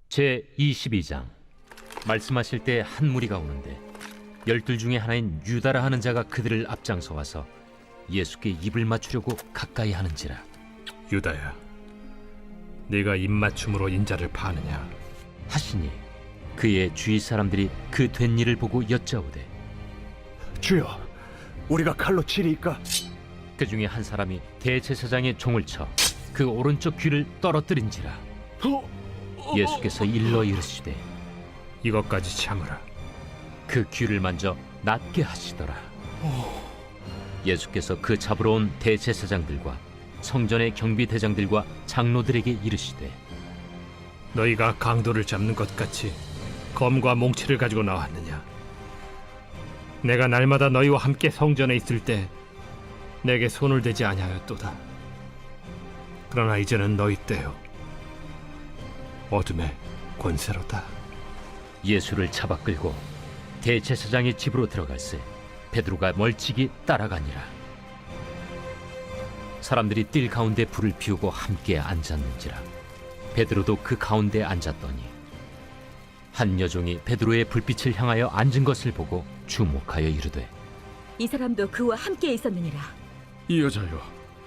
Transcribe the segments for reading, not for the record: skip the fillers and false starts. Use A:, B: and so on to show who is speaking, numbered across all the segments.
A: 제22장. 말씀하실 때 한 무리가 오는데 12 중에 하나인 유다라 하는 자가 그들을 앞장서 와서 예수께 입을 맞추려고 가까이 하는지라.
B: 유다야, 네가 입맞춤으로 인자를 파느냐?
A: 하시니 그의 주위 사람들이 그 된 일을 보고 여짜오되,
C: 주여, 우리가 칼로 치리이까?
A: 그 중에 한 사람이 대제사장의 종을 쳐 그 오른쪽 귀를 떨어뜨린지라. 예수께서 일러 이르시되,
B: 이것까지 참으라.
A: 그 귀를 만져 낫게 하시더라. 예수께서 그 잡으러 온 대제사장들과 성전의 경비대장들과 장로들에게 이르시되,
B: 너희가 강도를 잡는 것 같이 검과 몽치를 가지고 나왔느냐? 내가 날마다 너희와 함께 성전에 있을 때 내게 손을 대지 아니하였도다. 그러나 이제는 너희 때요, 어둠의 권세로다.
A: 예수를 잡아 끌고 대제사장의 집으로 들어갈새 베드로가 멀찍이 따라가니라. 사람들이 뜰 가운데 불을 피우고 함께 앉았는지라. 베드로도 그 가운데 앉았더니 한 여종이 베드로의 불빛을 향하여 앉은 것을 보고 주목하여 이르되,
D: 이 사람도 그와 함께 있었느니라.
E: 이 여자여,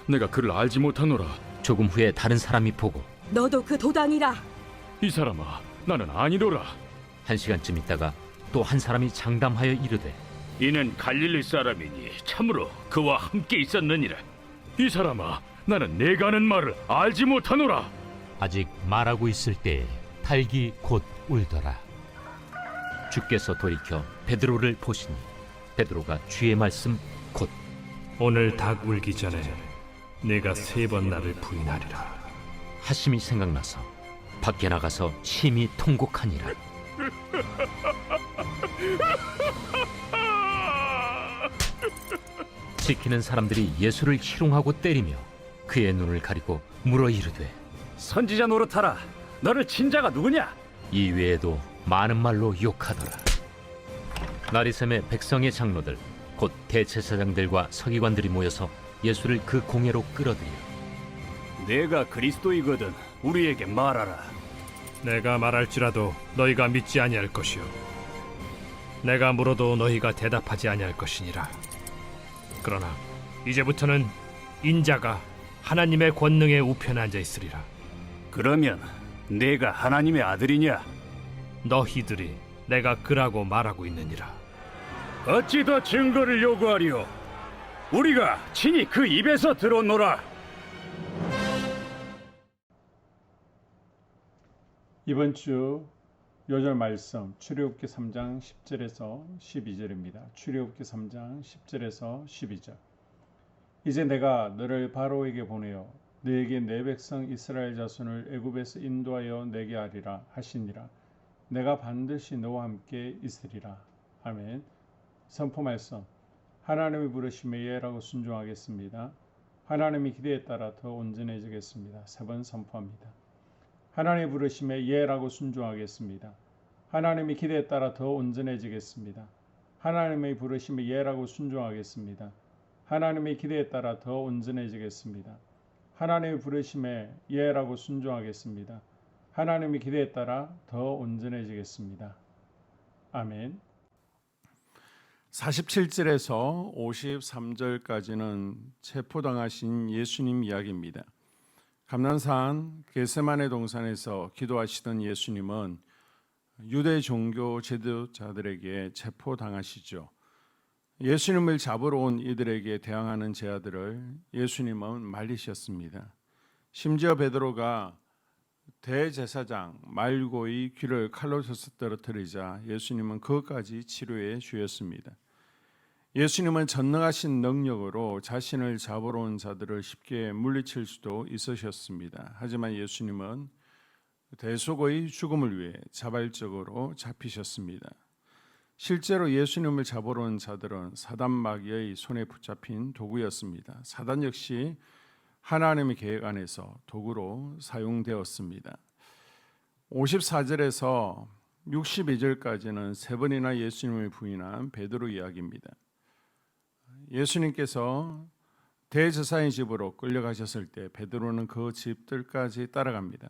E: 내가 그를 알지 못하노라.
A: 조금 후에 다른 사람이 보고,
D: 너도 그 도당이라.
E: 이 사람아, 나는 아니로라.
A: 1시간쯤 있다가 또 한 사람이 장담하여 이르되,
F: 이는 갈릴리 사람이니 참으로 그와 함께 있었느니라.
E: 이 사람아, 나는 내가 하는 말을 알지 못하노라.
A: 아직 말하고 있을 때에 닭이 곧 울더라. 주께서 돌이켜 베드로를 보시니 베드로가 주의 말씀 곧
B: 오늘 닭 울기 전에 내가 3번 나를 부인하리라
A: 하심이 생각나서 밖에 나가서 심히 통곡하니라. 지키는 사람들이 예수를 희롱하고 때리며 그의 눈을 가리고 물어 이르되,
C: 선지자 노릇하라. 너를 친 자가 누구냐?
A: 이 외에도 많은 말로 욕하더라. 나리샘의 백성의 장로들 곧 대제사장들과 서기관들이 모여서 예수를 그 공회로 끌어들여,
C: 내가 그리스도이거든 우리에게 말하라.
B: 내가 말할지라도 너희가 믿지 아니할 것이요, 내가 물어도 너희가 대답하지 아니할 것이니라. 그러나 이제부터는 인자가 하나님의 권능의 우편에 앉아 있으리라.
C: 그러면 내가 하나님의 아들이냐?
B: 너희들이 내가 그라고 말하고 있느니라.
C: 어찌 더 증거를 요구하리오? 우리가 친히 그 입에서 들었노라.
G: 이번 주 요절 말씀 출애굽기 3장 10절에서 12절입니다. 출애굽기 3장 10절에서 12절. 이제 내가 너를 바로에게 보내어 너에게 내 백성 이스라엘 자손을 애굽에서 인도하여 내게 하리라 하시니라. 내가 반드시 너와 함께 있으리라. 아멘. 선포 말씀. 하나님의 부르심에 예라고 순종하겠습니다. 하나님의 기대에 따라 더 온전해지겠습니다. 3번 선포합니다. 하나님의 부르심에 예라고 순종하겠습니다. 하나님의 기대에 따라 더 온전해지겠습니다. 하나님의 부르심에 예라고 순종하겠습니다. 하나님의 기대에 따라 더 온전해지겠습니다. 하나님의 부르심에 예라고 순종하겠습니다. 하나님의 기대에 따라 더 온전해지겠습니다. 아멘.
H: 47절에서 53절까지는 체포당하신 예수님 이야기입니다. 감난산 겟세마네 동산에서 기도하시던 예수님은 유대 종교 지도자들에게 체포당하시죠. 예수님을 잡으러 온 이들에게 대항하는 제자들을 예수님은 말리셨습니다. 심지어 베드로가 대제사장 말고의 귀를 칼로 쳐서 떨어뜨리자 예수님은 그것까지 치료해 주셨습니다. 예수님은 전능하신 능력으로 자신을 잡으러 온 자들을 쉽게 물리칠 수도 있으셨습니다. 하지만 예수님은 대속의 죽음을 위해 자발적으로 잡히셨습니다. 실제로 예수님을 잡으러 온 자들은 사단 마귀의 손에 붙잡힌 도구였습니다. 사단 역시 하나님의 계획 안에서 도구로 사용되었습니다. 54절에서 62절까지는 3번이나 예수님을 부인한 베드로 이야기입니다. 예수님께서 대제사장의 집으로 끌려가셨을 때 베드로는 그 집들까지 따라갑니다.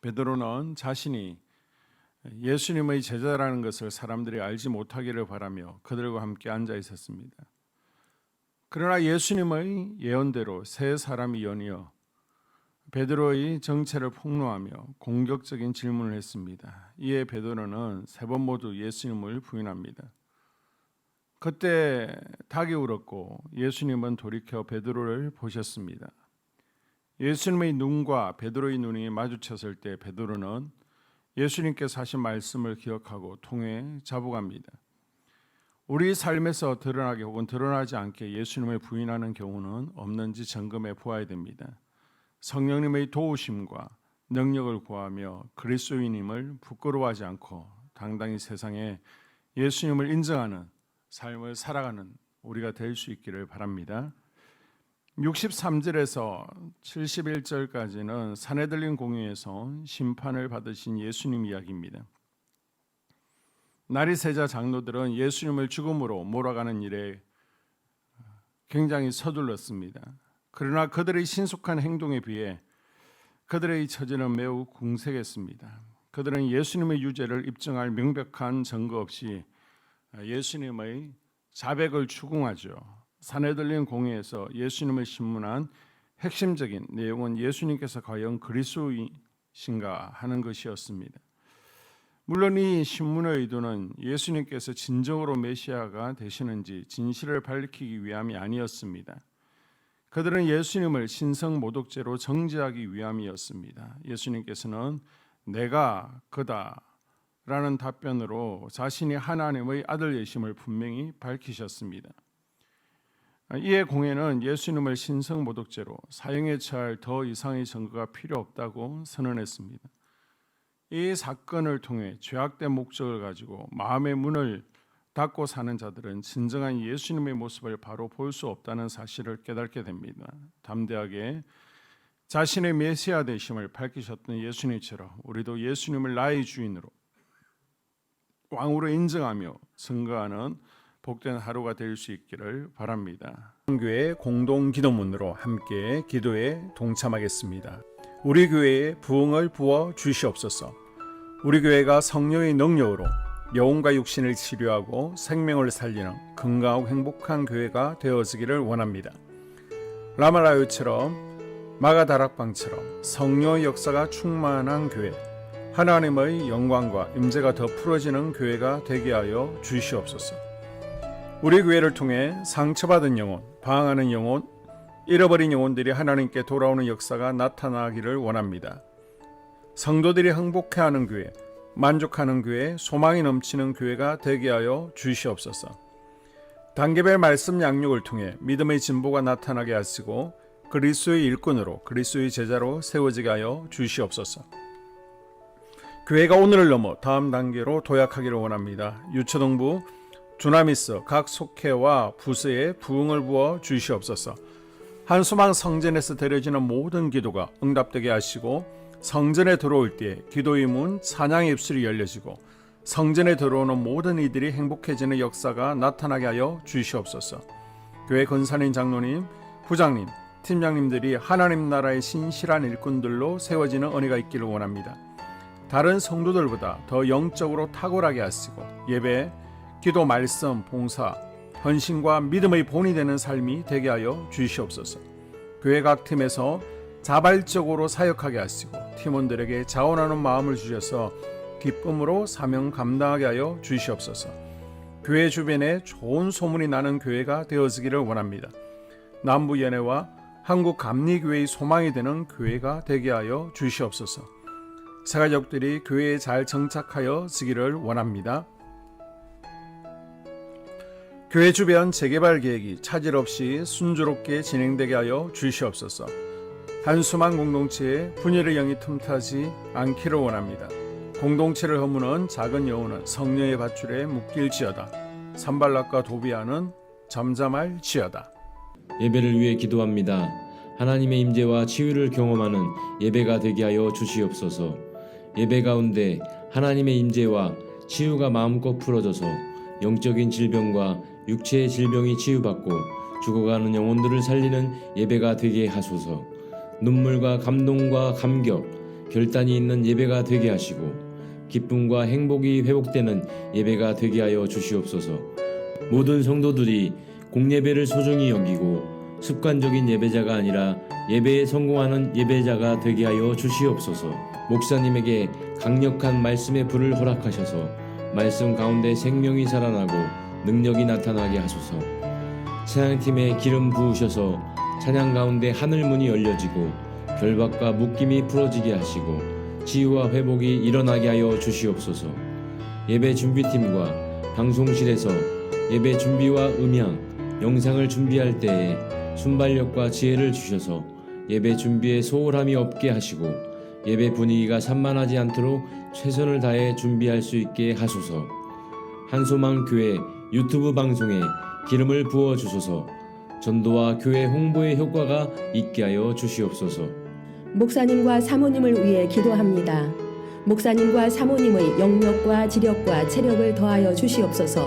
H: 베드로는 자신이 예수님의 제자라는 것을 사람들이 알지 못하기를 바라며 그들과 함께 앉아 있었습니다. 그러나 예수님의 예언대로 세 사람이 연이어 베드로의 정체를 폭로하며 공격적인 질문을 했습니다. 이에 베드로는 세 번 모두 예수님을 부인합니다. 그때 닭이 울었고 예수님은 돌이켜 베드로를 보셨습니다. 예수님의 눈과 베드로의 눈이 마주쳤을 때 베드로는 예수님께서 하신 말씀을 기억하고 통해 자복합니다. 우리 삶에서 드러나게 혹은 드러나지 않게 예수님을 부인하는 경우는 없는지 점검해 보아야 됩니다. 성령님의 도우심과 능력을 구하며 그리스도인임을 부끄러워하지 않고 당당히 세상에 예수님을 인정하는 삶을 살아가는 우리가 될 수 있기를 바랍니다. 63절에서 71절까지는 산헤들린 공회에서 심판을 받으신 예수님 이야기입니다. 나리새자 장로들은 예수님을 죽음으로 몰아가는 일에 굉장히 서둘렀습니다. 그러나 그들의 신속한 행동에 비해 그들의 처지는 매우 궁색했습니다. 그들은 예수님의 유죄를 입증할 명백한 증거 없이 예수님의 자백을 추궁하죠. 산헤들린 공회에서 예수님을 신문한 핵심적인 내용은 예수님께서 과연 그리스도이신가 하는 것이었습니다. 물론 이 신문의 의도는 예수님께서 진정으로 메시아가 되시는지 진실을 밝히기 위함이 아니었습니다. 그들은 예수님을 신성 모독죄로 정죄하기 위함이었습니다. 예수님께서는 내가 그다 라는 답변으로 자신이 하나님의 아들이심을 분명히 밝히셨습니다. 이에 공회는 예수님을 신성 모독죄로 사형에 처할 더 이상의 증거가 필요 없다고 선언했습니다. 이 사건을 통해 죄악된 목적을 가지고 마음의 문을 닫고 사는 자들은 진정한 예수님의 모습을 바로 볼 수 없다는 사실을 깨닫게 됩니다. 담대하게 자신의 메시아 되심을 밝히셨던 예수님처럼 우리도 예수님을 나의 주인으로 왕으로 인정하며 증거하는 복된 하루가 될 수 있기를 바랍니다. 교회 공동 기도문으로 함께 기도에 동참하겠습니다. 우리 교회에 부흥을 부어 주시옵소서. 우리 교회가 성령의 능력으로 영혼과 육신을 치료하고 생명을 살리는 건강하고 행복한 교회가 되어지기를 원합니다. 라말라요처럼 마가다락방처럼 성령의 역사가 충만한 교회, 하나님의 영광과 임재가 더 풀어지는 교회가 되게 하여 주시옵소서. 우리 교회를 통해 상처받은 영혼, 방황하는 영혼, 잃어버린 영혼들이 하나님께 돌아오는 역사가 나타나기를 원합니다. 성도들이 행복해하는 교회, 만족하는 교회, 소망이 넘치는 교회가 되게 하여 주시옵소서. 단계별 말씀 양육을 통해 믿음의 진보가 나타나게 하시고 그리스도의 일꾼으로 그리스도의 제자로 세워지게 하여 주시옵소서. 교회가 오늘을 넘어 다음 단계로 도약하기를 원합니다. 유초동부 주나미스 각 속회와 부서에 부흥을 부어 주시옵소서. 한수망 성전에서 드려지는 모든 기도가 응답되게 하시고 성전에 들어올 때 기도의 문 찬양의 입술이 열려지고 성전에 들어오는 모든 이들이 행복해지는 역사가 나타나게 하여 주시옵소서. 교회 권사님, 장로님, 부장님, 팀장님들이 하나님 나라의 신실한 일꾼들로 세워지는 은혜가 있기를 원합니다. 다른 성도들보다 더 영적으로 탁월하게 하시고 예배, 기도, 말씀, 봉사, 헌신과 믿음의 본이 되는 삶이 되게 하여 주시옵소서. 교회 각 팀에서 자발적으로 사역하게 하시고 팀원들에게 자원하는 마음을 주셔서 기쁨으로 사명 감당하게 하여 주시옵소서. 교회 주변에 좋은 소문이 나는 교회가 되어지기를 원합니다. 남부연회와 한국감리교회의 소망이 되는 교회가 되게 하여 주시옵소서. 새가족들이 교회에 잘 정착하여 지기를 원합니다. 교회 주변 재개발 계획이 차질 없이 순조롭게 진행되게 하여 주시옵소서. 한수만 공동체에 분열의 영이 틈타지 않기를 원합니다. 공동체를 허무는 작은 여우는 성령의 밧줄에 묶일지어다. 산발락과 도비아는 잠잠할지어다.
I: 예배를 위해 기도합니다. 하나님의 임재와 치유를 경험하는 예배가 되게 하여 주시옵소서. 예배 가운데 하나님의 임재와 치유가 마음껏 풀어져서 영적인 질병과 육체의 질병이 치유받고 죽어가는 영혼들을 살리는 예배가 되게 하소서. 눈물과 감동과 감격, 결단이 있는 예배가 되게 하시고 기쁨과 행복이 회복되는 예배가 되게 하여 주시옵소서. 모든 성도들이 공예배를 소중히 여기고 습관적인 예배자가 아니라 예배에 성공하는 예배자가 되게 하여 주시옵소서. 목사님에게 강력한 말씀의 불을 허락하셔서 말씀 가운데 생명이 살아나고 능력이 나타나게 하소서. 찬양팀에 기름 부으셔서 찬양 가운데 하늘문이 열려지고 결박과 묶임이 풀어지게 하시고 치유와 회복이 일어나게 하여 주시옵소서. 예배 준비팀과 방송실에서 예배 준비와 음향, 영상을 준비할 때에 순발력과 지혜를 주셔서 예배 준비에 소홀함이 없게 하시고 예배 분위기가 산만하지 않도록 최선을 다해 준비할 수 있게 하소서. 한소망 교회 유튜브 방송에 기름을 부어 주소서. 전도와 교회 홍보의 효과가 있게 하여 주시옵소서.
D: 목사님과 사모님을 위해 기도합니다. 목사님과 사모님의 영력과 지력과 체력을 더하여 주시옵소서.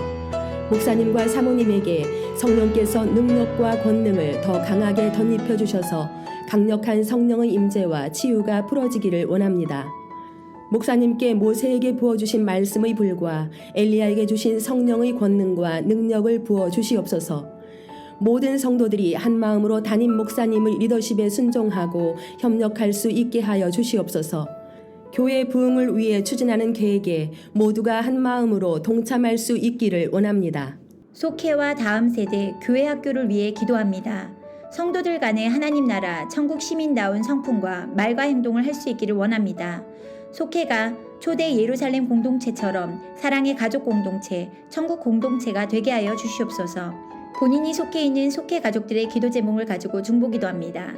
D: 목사님과 사모님에게 성령께서 능력과 권능을 더 강하게 덧입혀 주셔서 강력한 성령의 임재와 치유가 풀어지기를 원합니다. 목사님께 모세에게 부어주신 말씀의 불과 엘리야에게 주신 성령의 권능과 능력을 부어 주시옵소서. 모든 성도들이 한 마음으로 담임 목사님의 리더십에 순종하고 협력할 수 있게 하여 주시옵소서. 교회 부흥을 위해 추진하는 계획에 모두가 한 마음으로 동참할 수 있기를 원합니다.
J: 속회와 다음 세대 교회 학교를 위해 기도합니다. 성도들 간의 하나님 나라 천국 시민다운 성품과 말과 행동을 할 수 있기를 원합니다. 속회가 초대 예루살렘 공동체처럼 사랑의 가족 공동체, 천국 공동체가 되게 하여 주시옵소서. 본인이 속해 있는 속회 가족들의 기도 제목을 가지고 중보기도합니다.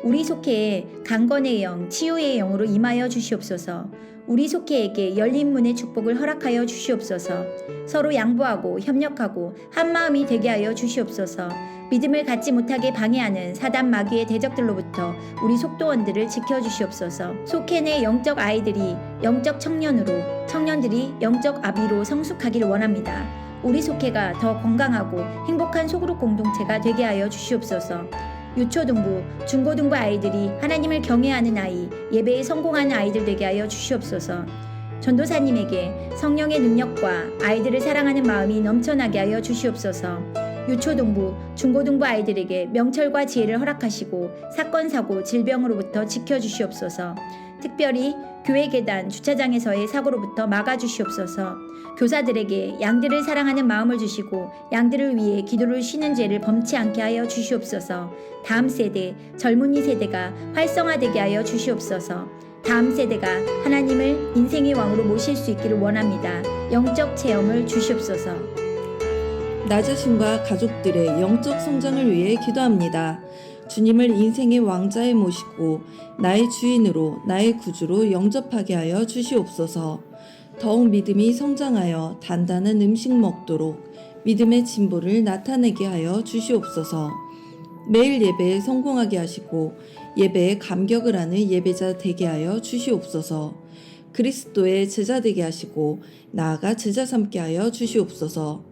J: 우리 속회에 강건의 영, 치유의 영으로 임하여 주시옵소서. 우리 속회에게 열린 문의 축복을 허락하여 주시옵소서. 서로 양보하고 협력하고 한마음이 되게 하여 주시옵소서. 믿음을 갖지 못하게 방해하는 사단 마귀의 대적들로부터 우리 속도원들을 지켜주시옵소서. 속회 내 영적 아이들이 영적 청년으로, 청년들이 영적 아비로 성숙하기를 원합니다. 우리 속회가 더 건강하고 행복한 소그룹 공동체가 되게 하여 주시옵소서. 유초등부, 중고등부 아이들이 하나님을 경외하는 아이, 예배에 성공하는 아이들 되게 하여 주시옵소서. 전도사님에게 성령의 능력과 아이들을 사랑하는 마음이 넘쳐나게 하여 주시옵소서. 유초등부, 중고등부 아이들에게 명철과 지혜를 허락하시고 사건, 사고, 질병으로부터 지켜주시옵소서. 특별히 교회 계단, 주차장에서의 사고로부터 막아주시옵소서. 교사들에게 양들을 사랑하는 마음을 주시고 양들을 위해 기도를 쉬는 죄를 범치 않게 하여 주시옵소서. 다음 세대, 젊은이 세대가 활성화되게 하여 주시옵소서. 다음 세대가 하나님을 인생의 왕으로 모실 수 있기를 원합니다. 영적 체험을 주시옵소서.
K: 나 자신과 가족들의 영적 성장을 위해 기도합니다. 주님을 인생의 왕자에 모시고 나의 주인으로 나의 구주로 영접하게 하여 주시옵소서. 더욱 믿음이 성장하여 단단한 음식 먹도록 믿음의 진보를 나타내게 하여 주시옵소서. 매일 예배에 성공하게 하시고 예배에 감격을 하는 예배자 되게 하여 주시옵소서. 그리스도의 제자 되게 하시고 나아가 제자 삼게 하여 주시옵소서.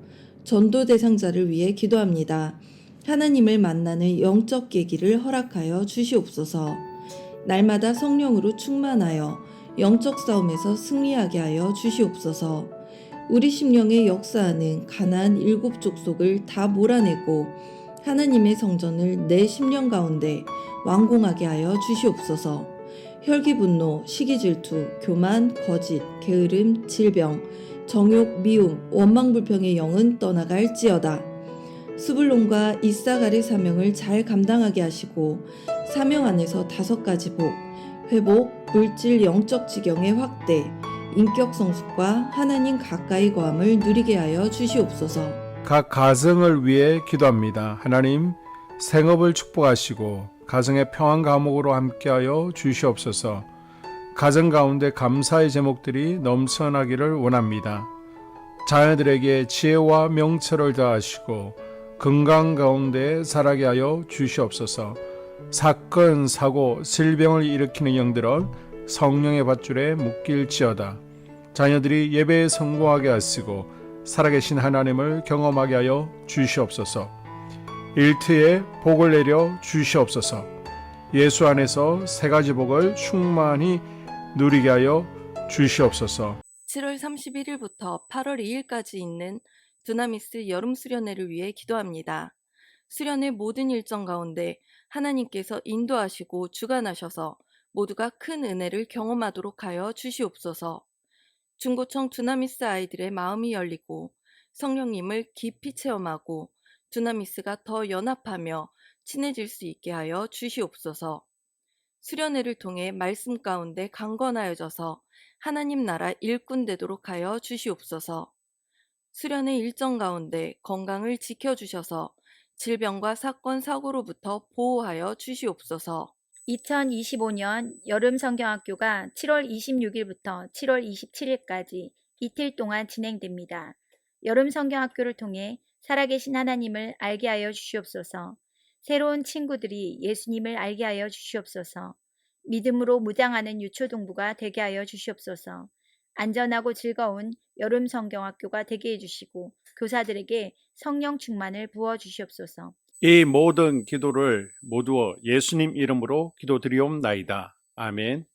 K: 전도 대상자를 위해 기도합니다. 하나님을 만나는 영적 계기를 허락하여 주시옵소서. 날마다 성령으로 충만하여 영적 싸움에서 승리하게 하여 주시옵소서. 우리 심령에 역사하는 가나안 7 족속을 다 몰아내고 하나님의 성전을 내 심령 가운데 완공하게 하여 주시옵소서. 혈기 분노, 시기 질투, 교만, 거짓, 게으름, 질병, 정욕, 미움, 원망불평의 영은 떠나갈지어다. 스불론과 이사갈의 사명을 잘 감당하게 하시고 사명 안에서 5가지 복, 회복, 물질 영적 지경의 확대, 인격 성숙과 하나님 가까이 거함을 누리게 하여 주시옵소서.
H: 각 가정을 위해 기도합니다. 하나님, 생업을 축복하시고 가정의 평안 감옥으로 함께하여 주시옵소서. 가정 가운데 감사의 제목들이 넘쳐나기를 원합니다. 자녀들에게 지혜와 명철을 더하시고 건강 가운데 자라게 하여 주시옵소서. 사건, 사고, 질병을 일으키는 영들은 성령의 밧줄에 묶일지어다. 자녀들이 예배에 성공하게 하시고 살아계신 하나님을 경험하게 하여 주시옵소서. 일터에 복을 내려 주시옵소서. 예수 안에서 3가지 복을 충만히 누리게 하여 주시옵소서.
L: 7월 31일부터 8월 2일까지 있는 두나미스 여름 수련회를 위해 기도합니다. 수련회 모든 일정 가운데 하나님께서 인도하시고 주관하셔서 모두가 큰 은혜를 경험하도록 하여 주시옵소서. 중고청 두나미스 아이들의 마음이 열리고 성령님을 깊이 체험하고 두나미스가 더 연합하며 친해질 수 있게 하여 주시옵소서. 수련회를 통해 말씀 가운데 강건하여져서 하나님 나라 일꾼 되도록 하여 주시옵소서. 수련회 일정 가운데 건강을 지켜주셔서 질병과 사건, 사고로부터 보호하여 주시옵소서.
J: 2025년 여름 성경학교가 7월 26일부터 7월 27일까지 이틀 동안 진행됩니다. 여름 성경학교를 통해 살아계신 하나님을 알게 하여 주시옵소서. 새로운 친구들이 예수님을 알게 하여 주시옵소서. 믿음으로 무장하는 유초동부가 되게 하여 주시옵소서. 안전하고 즐거운 여름 성경학교가 되게 해주시고 교사들에게 성령 충만을 부어 주시옵소서.
H: 이 모든 기도를 모두 예수님 이름으로 기도드리옵나이다. 아멘.